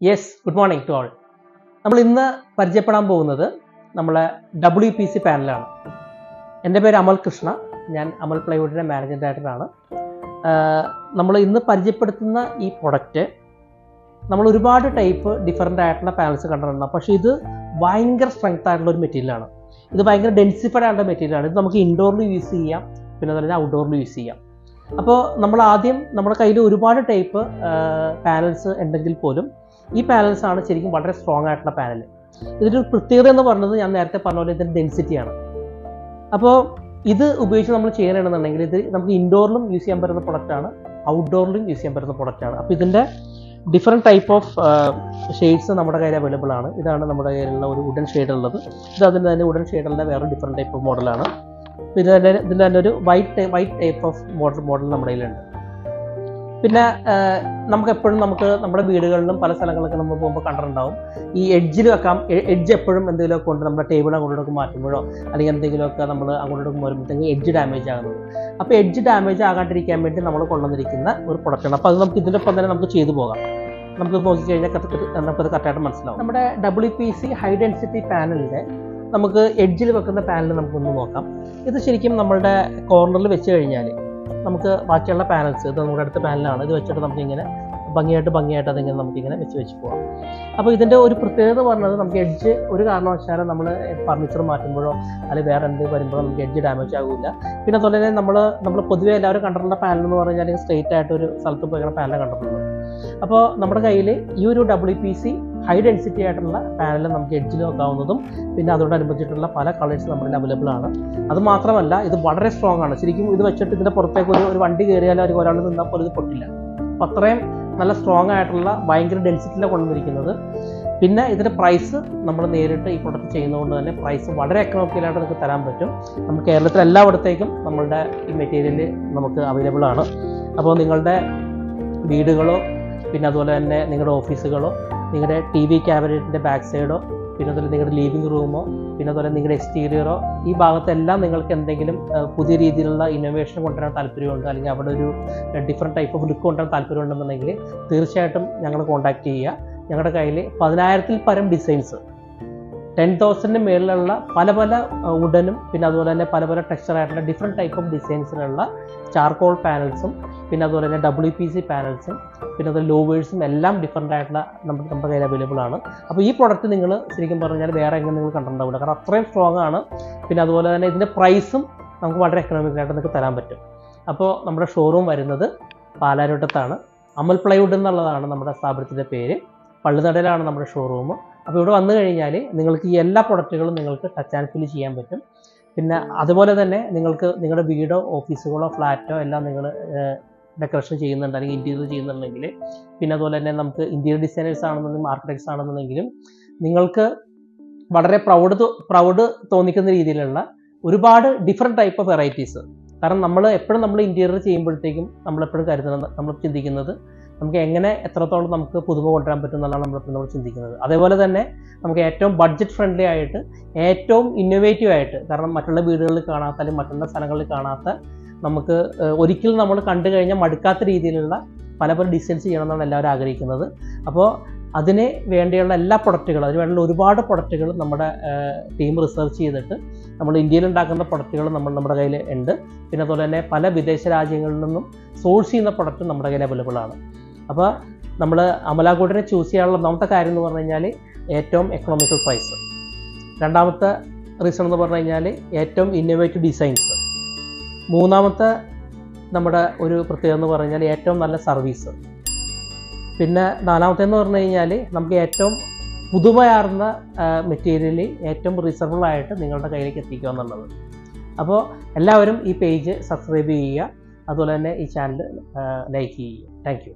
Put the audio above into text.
Yes, good morning to all. നമ്മൾ ഇന്ന് പരിചയപ്പെടാൻ പോകുന്നത് നമ്മളെ WPC പാനലാണ്. എൻ്റെ പേര് അമൽ കൃഷ്ണ. ഞാൻ അമൽ പ്ലൈവുഡിൻ്റെ മാനേജിംഗ് ഡയറക്ടറാണ്. നമ്മൾ ഇന്ന് പരിചയപ്പെടുത്തുന്ന ഈ പ്രൊഡക്റ്റ് നമ്മൾ ഒരുപാട് ടൈപ്പ് ഡിഫറൻ്റ് ആയിട്ടുള്ള പാനൽസ് കണ്ടിട്ടുണ്ട്. പക്ഷേ ഇത് ഭയങ്കര സ്ട്രെങ്ത് ആയിട്ടുള്ള ഒരു മെറ്റീരിയലാണ്. ഇത് ഭയങ്കര ഡെൻസിഫൈഡ് ആയിട്ടുള്ള മെറ്റീരിയലാണ്. ഇത് നമുക്ക് ഇൻഡോറിൽ യൂസ് ചെയ്യാം, പിന്നെ അതുപോലെ ഔട്ട്ഡോറിൽ യൂസ് ചെയ്യാം. അപ്പോൾ നമ്മൾ ആദ്യം നമ്മുടെ കയ്യിൽ ഒരുപാട് ടൈപ്പ് പാനൽസ് ഉണ്ടെങ്കിൽ പോലും ഈ പാനൽസ് ആണ് ശരിക്കും വളരെ സ്ട്രോങ് ആയിട്ടുള്ള പാനൽ. ഇതിൻ്റെ ഒരു പ്രത്യേകത എന്ന് പറയുന്നത് ഞാൻ നേരത്തെ പറഞ്ഞ പോലെ ഇതിൻ്റെ ഡെൻസിറ്റിയാണ്. അപ്പോൾ ഇത് ഉപയോഗിച്ച് നമ്മൾ ചെയ്യണമെന്നുണ്ടെങ്കിൽ ഇത് നമുക്ക് ഇൻഡോറിലും യൂസ് ചെയ്യാൻ പറ്റുന്ന പ്രൊഡക്റ്റാണ്, ഔട്ട്ഡോറിലും യൂസ് ചെയ്യാൻ പറ്റുന്ന പ്രൊഡക്റ്റാണ്. അപ്പോൾ ഇതിൻ്റെ ഡിഫറെൻറ്റ് ടൈപ്പ് ഓഫ് ഷെയ്ഡ്സ് നമ്മുടെ കയ്യിൽ അവൈലബിൾ ആണ്. ഇതാണ് നമ്മുടെ കയ്യിലുള്ള ഒരു വുഡൻ ഷെയ്ഡ് ഉള്ളത്. ഇത് അതിൻ്റെ തന്നെ വുഡൻ ഷെയ്ഡുള്ള വേറെ ഡിഫറെൻറ്റ് ടൈപ്പ് ഓഫ് മോഡലാണ്. ഇതിൻ്റെ തന്നെ ഒരു വൈറ്റ് ടൈപ്പ് ഓഫ് മോഡൽ നമ്മുടെ കയ്യിലുണ്ട്. പിന്നെ നമുക്ക് എപ്പോഴും നമ്മുടെ വീടുകളിലും പല സ്ഥലങ്ങളിലൊക്കെ നമ്മൾ പോകുമ്പോൾ കണ്ടിട്ടുണ്ടാവും, ഈ എഡ്ജിൽ വെക്കാം. എഡ്ജ് എപ്പോഴും എന്തെങ്കിലുമൊക്കെ കൊണ്ട് നമ്മുടെ ടേബിൾ അങ്ങോട്ടൊക്കെ മാറ്റുമ്പോഴോ അല്ലെങ്കിൽ എന്തെങ്കിലുമൊക്കെ നമ്മൾ അങ്ങോട്ടൊക്കെ വരുമ്പോഴത്തേക്കും എഡ്ജ് ഡാമേജ് ആകുന്നത്. അപ്പോൾ എഡ്ജ് ഡാമേജ് ആകാണ്ടിരിക്കാൻ വേണ്ടി നമ്മൾ കൊണ്ടുവന്നിരിക്കുന്ന ഒരു പ്രൊഡക്റ്റാണ്. അപ്പോൾ അത് നമുക്ക് ഇതിൻ്റെ ഒപ്പം തന്നെ നമുക്ക് ചെയ്തു പോകാം. നമുക്ക് നോക്കിക്കഴിഞ്ഞാൽ നമുക്കത് കറക്റ്റായിട്ട് മനസ്സിലാവും. നമ്മുടെ WPC ഹൈ ഡെൻസിറ്റി പാനലിൻ്റെ നമുക്ക് എഡ്ജിൽ വെക്കുന്ന പാനൽ നമുക്കൊന്ന് നോക്കാം. ഇത് ശരിക്കും നമ്മളുടെ കോർണറിൽ വെച്ച് കഴിഞ്ഞാൽ നമുക്ക് ബാക്കിയുള്ള പാനൽസ്, ഇത് നമ്മുടെ അടുത്ത പാനലാണ്, ഇത് വെച്ചിട്ട് നമുക്കിങ്ങനെ ഭംഗിയായിട്ട് അതിങ്ങനെ നമുക്കിങ്ങനെ വെച്ച് പോകാം. അപ്പോൾ ഇതിൻ്റെ ഒരു പ്രത്യേകത പറഞ്ഞത് നമുക്ക് എഡ്ജ് ഒരു കാരണവശാലും നമ്മൾ ഫർണിച്ചർ മാറ്റുമ്പോഴോ അല്ലെങ്കിൽ വേറെ എന്ത് വരുമ്പോഴോ നമുക്ക് എഡ്ജ് ഡാമേജ് ആകില്ല. പിന്നെ അതുപോലെ തന്നെ നമ്മൾ പൊതുവേ എല്ലാവരും കണ്ടിട്ടുള്ള പാനൽ എന്ന് പറഞ്ഞാൽ സ്ട്രെയിറ്റ് ആയിട്ട് ഒരു സ്ഥലത്ത് പോയി പാനൽ കണ്ടിട്ടുള്ളത്. അപ്പോൾ നമ്മുടെ കയ്യിൽ ഈ ഒരു WPC ഹൈ ഡെൻസിറ്റി ആയിട്ടുള്ള പാനൽ നമുക്ക് എഡ്ജിൽ വെക്കാവുന്നതും പിന്നെ അതോടനുബന്ധിച്ചിട്ടുള്ള പല കളേഴ്സ് നമ്മുടെ അവൈലബിൾ ആണ്. അത് മാത്രമല്ല ഇത് വളരെ സ്ട്രോങ് ആണ്. ശരിക്കും ഇത് വെച്ചിട്ട് ഇതിൻ്റെ പുറത്തേക്ക് ഒരു വണ്ടി കയറിയാൽ ഒരാൾ നിന്നാൽ പോലും ഇത് പൊട്ടില്ല. അപ്പോൾ അത്രയും നല്ല സ്ട്രോങ് ആയിട്ടുള്ള ഭയങ്കര ഡെൻസിറ്റിയിലാണ് കൊണ്ടുവന്നിരിക്കുന്നത്. പിന്നെ ഇതിൻ്റെ പ്രൈസ് നമ്മൾ നേരിട്ട് ഈ പ്രൊഡക്റ്റ് ചെയ്യുന്നതുകൊണ്ട് തന്നെ പ്രൈസ് വളരെ എക്കണോമിക്കലായിട്ട് നമുക്ക് തരാൻ പറ്റും. നമുക്ക് കേരളത്തിൽ എല്ലായിടത്തേക്കും നമ്മളുടെ ഈ മെറ്റീരിയൽ നമുക്ക് അവൈലബിൾ ആണ്. അപ്പോൾ നിങ്ങളുടെ വീടുകളോ പിന്നെ അതുപോലെ തന്നെ നിങ്ങളുടെ ഓഫീസുകളോ നിങ്ങളുടെ TV ക്യാബിനറ്റിൻ്റെ ബാക്ക് സൈഡോ പിന്നെ അതുപോലെ നിങ്ങളുടെ ലിവിങ് റൂമോ പിന്നെ അതുപോലെ നിങ്ങളുടെ എക്സ്റ്റീരിയറോ ഈ ഭാഗത്തെല്ലാം നിങ്ങൾക്ക് എന്തെങ്കിലും പുതിയ രീതിയിലുള്ള ഇന്നോവേഷൻ കൊണ്ടുവരാൻ താല്പര്യമുണ്ട് അല്ലെങ്കിൽ അവിടെ ഒരു ഡിഫറെൻറ്റ് ടൈപ്പ് ഓഫ് ലുക്ക് കൊണ്ടുവരാൻ താല്പര്യമുണ്ടെന്നുണ്ടെങ്കിൽ തീർച്ചയായിട്ടും ഞങ്ങളെ കോൺടാക്റ്റ് ചെയ്യുക. ഞങ്ങളുടെ കയ്യിൽ 10,000-ൽ പരം ഡിസൈൻസ്, 10,000-ന് മേളിലുള്ള പല വുഡനും പിന്നെ അതുപോലെ തന്നെ പല ടെക്സ്ചറായിട്ടുള്ള ഡിഫറെൻറ്റ് ടൈപ്പ് ഓഫ് ഡിസൈൻസിലുള്ള ചാർക്കോൾ പാനൽസും പിന്നെ അതുപോലെ തന്നെ WPC പാനൽസും പിന്നെ അതുപോലെ ലോവേഴ്സും എല്ലാം ഡിഫറെൻ്റ് ആയിട്ടുള്ള നമ്മുടെ കയ്യിൽ അവൈലബിൾ ആണ്. അപ്പോൾ ഈ പ്രോഡക്റ്റ് നിങ്ങൾ ശരിക്കും പറഞ്ഞാൽ വേറെ എങ്ങനെ നിങ്ങൾ കണ്ടിട്ടുണ്ടാവില്ല, കാരണം അത്രയും സ്ട്രോങ് ആണ്. പിന്നെ അതുപോലെ തന്നെ ഇതിൻ്റെ പ്രൈസും നമുക്ക് വളരെ എക്കണോമിക്കലായിട്ട് നിങ്ങൾക്ക് തരാൻ പറ്റും. അപ്പോൾ നമ്മുടെ ഷോറൂം വരുന്നത് പാലാരിവട്ടത്താണ്. അമൽ പ്ലൈവുഡ് എന്നുള്ളതാണ് നമ്മുടെ സ്ഥാപനത്തിൻ്റെ പേര്. പള്ളിനടയിലാണ് നമ്മുടെ ഷോറൂം. അപ്പോൾ ഇവിടെ വന്നു കഴിഞ്ഞാൽ നിങ്ങൾക്ക് ഈ എല്ലാ പ്രൊഡക്റ്റുകളും നിങ്ങൾക്ക് ടച്ച് ആൻഡ് ഫീൽ ചെയ്യാൻ പറ്റും. പിന്നെ അതുപോലെ തന്നെ നിങ്ങൾക്ക് നിങ്ങളുടെ വീടോ ഓഫീസുകളോ ഫ്ലാറ്റോ എല്ലാം നിങ്ങൾ ഡെക്കറേഷൻ ചെയ്യുന്നുണ്ട് അല്ലെങ്കിൽ ഇൻറ്റീരിയർ ചെയ്യുന്നുണ്ടെങ്കിൽ പിന്നെ അതുപോലെ തന്നെ നമുക്ക് ഇൻറ്റീരിയർ ഡിസൈനേഴ്സ് ആണെന്നുണ്ടെങ്കിലും ആർക്കിടെക്ട്സ് ആണെന്നുണ്ടെങ്കിലും നിങ്ങൾക്ക് വളരെ പ്രൗഡ് തോന്നിക്കുന്ന രീതിയിലുള്ള ഒരുപാട് ഡിഫറെൻറ്റ് ടൈപ്പ് ഓഫ് വെറൈറ്റീസ്. കാരണം നമ്മൾ ഇൻറ്റീരിയർ ചെയ്യുമ്പോഴത്തേക്കും നമ്മളെപ്പോഴും നമ്മൾ ചിന്തിക്കുന്നത് നമുക്ക് എത്രത്തോളം നമുക്ക് പുതുമ കൊണ്ടുവരാൻ പറ്റും എന്നുള്ളതാണ് നമ്മൾ ചിന്തിക്കുന്നത്. അതേപോലെ തന്നെ നമുക്ക് ഏറ്റവും ബഡ്ജറ്റ് ഫ്രണ്ട്ലി ആയിട്ട് ഏറ്റവും ഇന്നോവേറ്റീവ് ആയിട്ട്, കാരണം മറ്റുള്ള വീടുകളിൽ കാണാത്ത അല്ലെങ്കിൽ മറ്റുള്ള സ്ഥലങ്ങളിൽ കാണാത്ത നമുക്ക് ഒരിക്കലും നമ്മൾ കണ്ടു കഴിഞ്ഞാൽ മടുക്കാത്ത രീതിയിലുള്ള പല ഡിസൈൻസ് ചെയ്യണമെന്നാണ് എല്ലാവരും ആഗ്രഹിക്കുന്നത്. അപ്പോൾ അതിന് വേണ്ടിയുള്ള എല്ലാ പ്രൊഡക്റ്റുകളും, അതിന് വേണ്ടിയുള്ള ഒരുപാട് പ്രൊഡക്റ്റുകൾ നമ്മുടെ ടീം റിസർച്ച് ചെയ്തിട്ട് നമ്മൾ ഇന്ത്യയിൽ ഉണ്ടാക്കുന്ന പ്രൊഡക്റ്റുകൾ നമ്മുടെ കയ്യിൽ ഉണ്ട്. പിന്നെ അതുപോലെ തന്നെ പല വിദേശ രാജ്യങ്ങളിൽ നിന്നും സോഴ്സ് ചെയ്യുന്ന പ്രൊഡക്റ്റും നമ്മുടെ കയ്യിൽ അവൈലബിൾ ആണ്. അപ്പോൾ നമ്മൾ അമലാഗോൾഡിനെ ചൂസ് ചെയ്യാനുള്ള ഒന്നാമത്തെ കാര്യം എന്ന് പറഞ്ഞു കഴിഞ്ഞാൽ ഏറ്റവും എക്കണോമിക്കൽ പ്രൈസ്. രണ്ടാമത്തെ റീസൺ എന്ന് പറഞ്ഞു കഴിഞ്ഞാൽ ഏറ്റവും ഇന്നോവേറ്റീവ് ഡിസൈൻസ്. മൂന്നാമത്തെ നമ്മുടെ ഒരു പ്രത്യേകത എന്ന് പറഞ്ഞു കഴിഞ്ഞാൽ ഏറ്റവും നല്ല സർവീസ്. പിന്നെ നാലാമത്തേന്ന് പറഞ്ഞു കഴിഞ്ഞാൽ നമുക്ക് ഏറ്റവും പുതുമയാർന്ന മെറ്റീരിയൽ ഏറ്റവും റീസണബിൾ ആയിട്ട് നിങ്ങളുടെ കയ്യിലേക്ക് എത്തിക്കുക എന്നുള്ളത്. അപ്പോൾ എല്ലാവരും ഈ പേജ് സബ്സ്ക്രൈബ് ചെയ്യുക, അതുപോലെ തന്നെ ഈ ചാനൽ ലൈക്ക് ചെയ്യുക. Thank you.